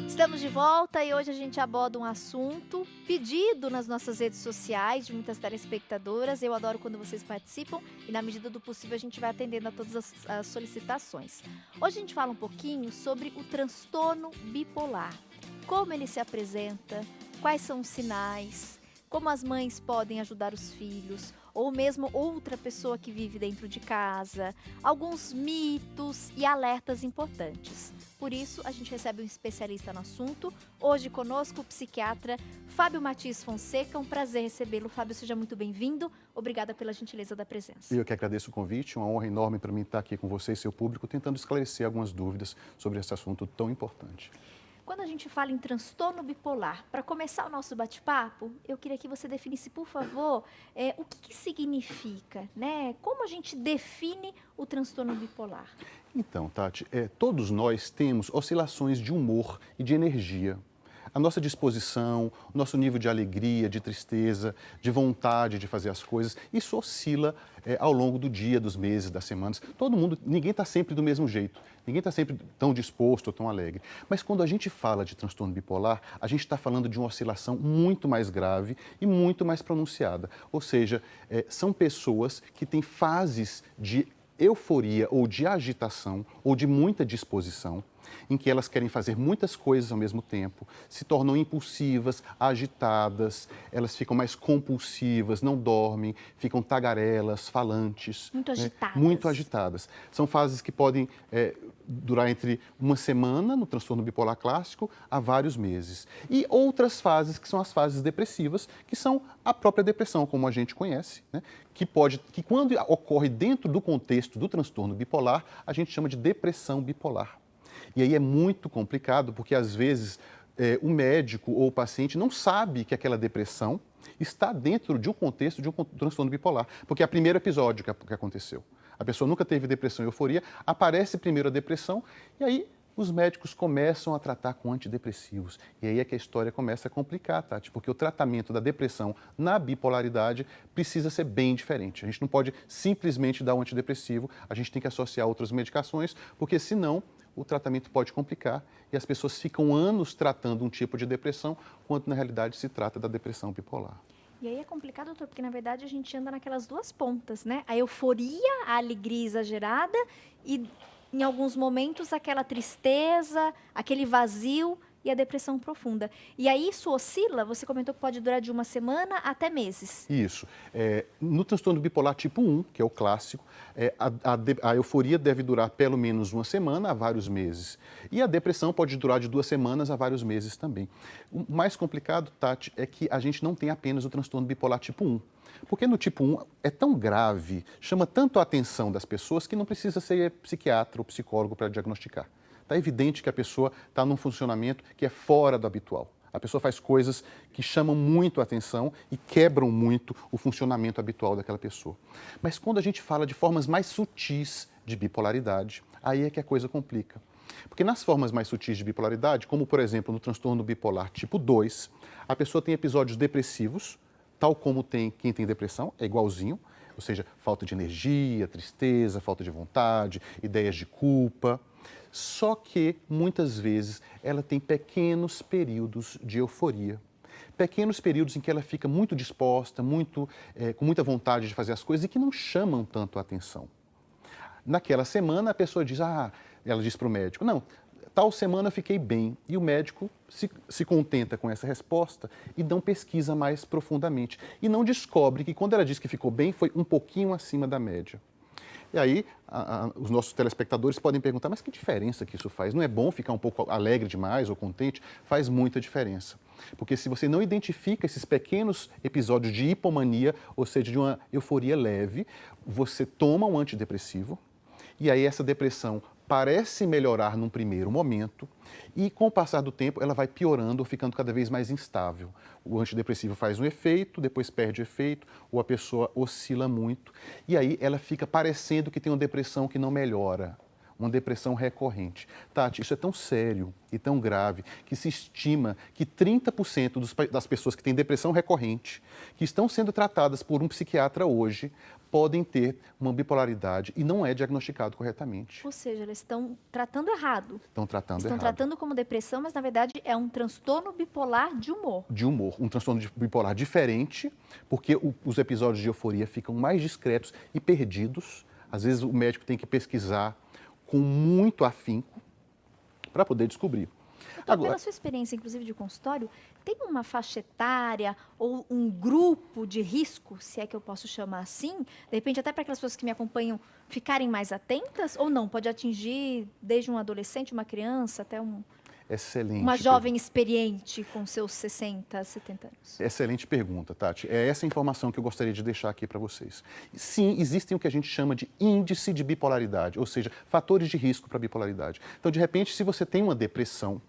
Estamos de volta e hoje a gente aborda um assunto pedido nas nossas redes sociais de muitas telespectadoras. Eu adoro quando vocês participam e, na medida do possível, a gente vai atendendo a todas as solicitações. Hoje a gente fala um pouquinho sobre o transtorno bipolar. Como ele se apresenta, quais são os sinais, como as mães podem ajudar os filhos, ou mesmo outra pessoa que vive dentro de casa, alguns mitos e alertas importantes. Por isso, a gente recebe um especialista no assunto. Hoje conosco o psiquiatra Fábio Matias Fonseca. Um prazer recebê-lo. Fábio, seja muito bem-vindo. Obrigada pela gentileza da presença. Eu que agradeço o convite, uma honra enorme para mim estar aqui com você e seu público, tentando esclarecer algumas dúvidas sobre esse assunto tão importante. Quando a gente fala em transtorno bipolar, para começar o nosso bate-papo, eu queria que você definisse, por favor, o que significa, né? Como a gente define o transtorno bipolar? Então, Tati, todos nós temos oscilações de humor e de energia. A nossa disposição, o nosso nível de alegria, de tristeza, de vontade de fazer as coisas, isso oscila ao longo do dia, dos meses, das semanas. Todo mundo, ninguém está sempre do mesmo jeito, ninguém está sempre tão disposto ou tão alegre. Mas quando a gente fala de transtorno bipolar, a gente está falando de uma oscilação muito mais grave e muito mais pronunciada. Ou seja, são pessoas que têm fases de euforia ou de agitação ou de muita disposição, em que elas querem fazer muitas coisas ao mesmo tempo, se tornam impulsivas, agitadas, elas ficam mais compulsivas, não dormem, ficam tagarelas, falantes. Muito agitadas. Muito agitadas. São fases que podem durar entre uma semana, no transtorno bipolar clássico, a vários meses. E outras fases, que são as fases depressivas, que são a própria depressão, como a gente conhece, né? Que quando ocorre dentro do contexto do transtorno bipolar, a gente chama de depressão bipolar. E aí é muito complicado, porque às vezes o médico ou o paciente não sabe que aquela depressão está dentro de um contexto de um transtorno bipolar, porque é o primeiro episódio que aconteceu. A pessoa nunca teve depressão e euforia, aparece primeiro a depressão e aí os médicos começam a tratar com antidepressivos. E aí é que a história começa a complicar, Tati, porque o tratamento da depressão na bipolaridade precisa ser bem diferente. A gente não pode simplesmente dar um antidepressivo, a gente tem que associar outras medicações, porque senão o tratamento pode complicar e as pessoas ficam anos tratando um tipo de depressão, quando na realidade se trata da depressão bipolar. E aí é complicado, doutor, porque na verdade a gente anda naquelas duas pontas, né? A euforia, a alegria exagerada e em alguns momentos aquela tristeza, aquele vazio e a depressão profunda. E aí isso oscila, você comentou que pode durar de uma semana até meses. Isso. No transtorno bipolar tipo 1, que é o clássico, a euforia deve durar pelo menos uma semana a vários meses. E a depressão pode durar de 2 semanas a vários meses também. O mais complicado, Tati, é que a gente não tem apenas o transtorno bipolar tipo 1. Porque no tipo 1 é tão grave, chama tanto a atenção das pessoas que não precisa ser psiquiatra ou psicólogo para diagnosticar. Está evidente que a pessoa está num funcionamento que é fora do habitual. A pessoa faz coisas que chamam muito a atenção e quebram muito o funcionamento habitual daquela pessoa. Mas quando a gente fala de formas mais sutis de bipolaridade, aí é que a coisa complica. Porque nas formas mais sutis de bipolaridade, como por exemplo no transtorno bipolar tipo 2, a pessoa tem episódios depressivos, tal como tem quem tem depressão, é igualzinho, ou seja, falta de energia, tristeza, falta de vontade, ideias de culpa. Só que, muitas vezes, ela tem pequenos períodos de euforia. Pequenos períodos em que ela fica muito disposta, com muita vontade de fazer as coisas e que não chamam tanto a atenção. Naquela semana, a pessoa diz, ela diz para o médico, não, tal semana eu fiquei bem. E o médico se contenta com essa resposta e não pesquisa mais profundamente. E não descobre que quando ela diz que ficou bem, foi um pouquinho acima da média. E aí, os nossos telespectadores podem perguntar, mas que diferença que isso faz? Não é bom ficar um pouco alegre demais ou contente? Faz muita diferença. Porque se você não identifica esses pequenos episódios de hipomania, ou seja, de uma euforia leve, você toma um antidepressivo, e aí essa depressão parece melhorar num primeiro momento e, com o passar do tempo, ela vai piorando ou ficando cada vez mais instável. O antidepressivo faz um efeito, depois perde o efeito, ou a pessoa oscila muito, e aí ela fica parecendo que tem uma depressão que não melhora, uma depressão recorrente. Tati, isso é tão sério e tão grave que se estima que 30% das pessoas que têm depressão recorrente, que estão sendo tratadas por um psiquiatra hoje, podem ter uma bipolaridade e não é diagnosticado corretamente. Ou seja, eles estão tratando errado. Estão tratando Estão errado. tratando como depressão, mas na verdade é um transtorno bipolar de humor. De humor, um transtorno bipolar diferente, porque os episódios de euforia ficam mais discretos e perdidos. Às vezes o médico tem que pesquisar com muito afinco para poder descobrir. Agora, pela sua experiência, inclusive de consultório, tem uma faixa etária ou um grupo de risco, se é que eu posso chamar assim? De repente, até para aquelas pessoas que me acompanham ficarem mais atentas? Ou não? Pode atingir desde um adolescente, uma criança, até uma jovem experiente com seus 60, 70 anos? Excelente pergunta, Tati. É essa informação que eu gostaria de deixar aqui para vocês. Sim, existem o que a gente chama de índice de bipolaridade, ou seja, fatores de risco para bipolaridade. Então, de repente, se você tem uma depressão,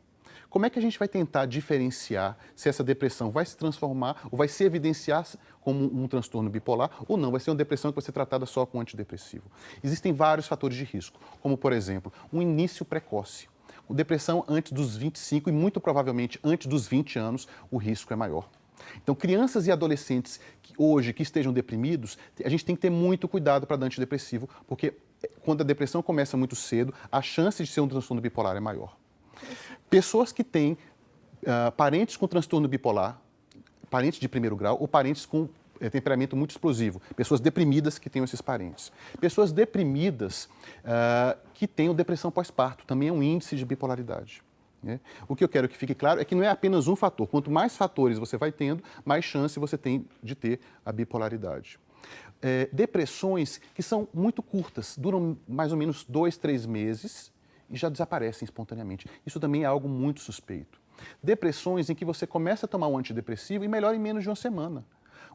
como é que a gente vai tentar diferenciar se essa depressão vai se transformar ou vai se evidenciar como um transtorno bipolar ou não? Vai ser uma depressão que vai ser tratada só com antidepressivo. Existem vários fatores de risco, como, por exemplo, um início precoce. Depressão antes dos 25 e, muito provavelmente, antes dos 20 anos, o risco é maior. Então, crianças e adolescentes que hoje estejam deprimidos, a gente tem que ter muito cuidado para dar antidepressivo, porque quando a depressão começa muito cedo, a chance de ser um transtorno bipolar é maior. Pessoas que têm parentes com transtorno bipolar, parentes de primeiro grau ou parentes com temperamento muito explosivo, pessoas deprimidas que tenham esses parentes. Pessoas deprimidas que tenham depressão pós-parto, também é um índice de bipolaridade. Né? O que eu quero que fique claro é que não é apenas um fator. Quanto mais fatores você vai tendo, mais chance você tem de ter a bipolaridade. Depressões que são muito curtas, duram mais ou menos 2, 3 meses e já desaparecem espontaneamente. Isso também é algo muito suspeito. Depressões em que você começa a tomar um antidepressivo e melhora em menos de uma semana.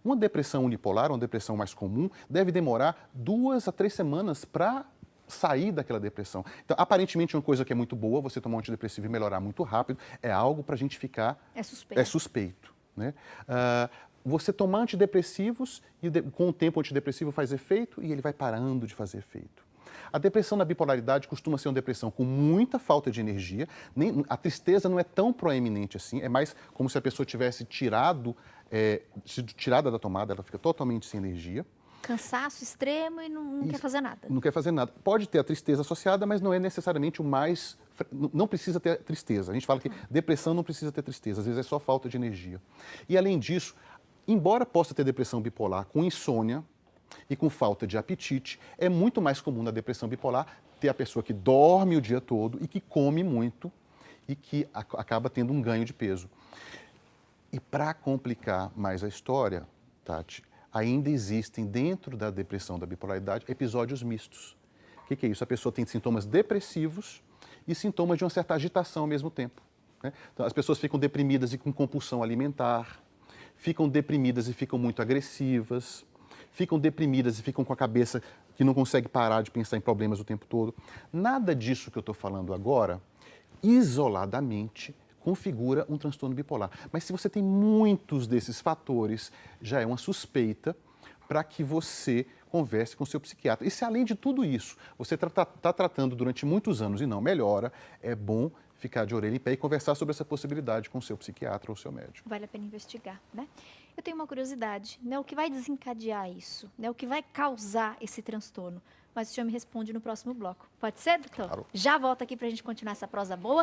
Uma depressão unipolar, uma depressão mais comum, deve demorar 2 a 3 semanas para sair daquela depressão. Então, aparentemente, uma coisa que é muito boa, você tomar um antidepressivo e melhorar muito rápido, é algo para a gente ficar... É suspeito. É suspeito, né? Você tomar antidepressivos e com o tempo o antidepressivo faz efeito e ele vai parando de fazer efeito. A depressão na bipolaridade costuma ser uma depressão com muita falta de energia. A tristeza não é tão proeminente assim, é mais como se a pessoa tivesse sido tirada da tomada, ela fica totalmente sem energia. Cansaço extremo e não quer fazer nada. Não quer fazer nada. Pode ter a tristeza associada, mas não é necessariamente o mais... Não precisa ter tristeza. A gente fala que depressão não precisa ter tristeza, às vezes é só falta de energia. E além disso, embora possa ter depressão bipolar com insônia, e com falta de apetite, é muito mais comum na depressão bipolar ter a pessoa que dorme o dia todo e que come muito e que acaba tendo um ganho de peso. E para complicar mais a história, Tati, ainda existem dentro da depressão da bipolaridade episódios mistos. O que é isso? A pessoa tem sintomas depressivos e sintomas de uma certa agitação ao mesmo tempo. Né? Então, as pessoas ficam deprimidas e com compulsão alimentar, ficam deprimidas e ficam muito agressivas, ficam deprimidas e ficam com a cabeça que não consegue parar de pensar em problemas o tempo todo. Nada disso que eu estou falando agora, isoladamente, configura um transtorno bipolar. Mas se você tem muitos desses fatores, já é uma suspeita para que você converse com o seu psiquiatra. E se além de tudo isso, você está tratando durante muitos anos e não melhora, é bom ficar de orelha em pé e conversar sobre essa possibilidade com o seu psiquiatra ou seu médico. Vale a pena investigar, né? Eu tenho uma curiosidade, né? O que vai desencadear isso? Né? O que vai causar esse transtorno? Mas o senhor me responde no próximo bloco. Pode ser, doutor? Claro. Já volto aqui para a gente continuar essa prosa boa.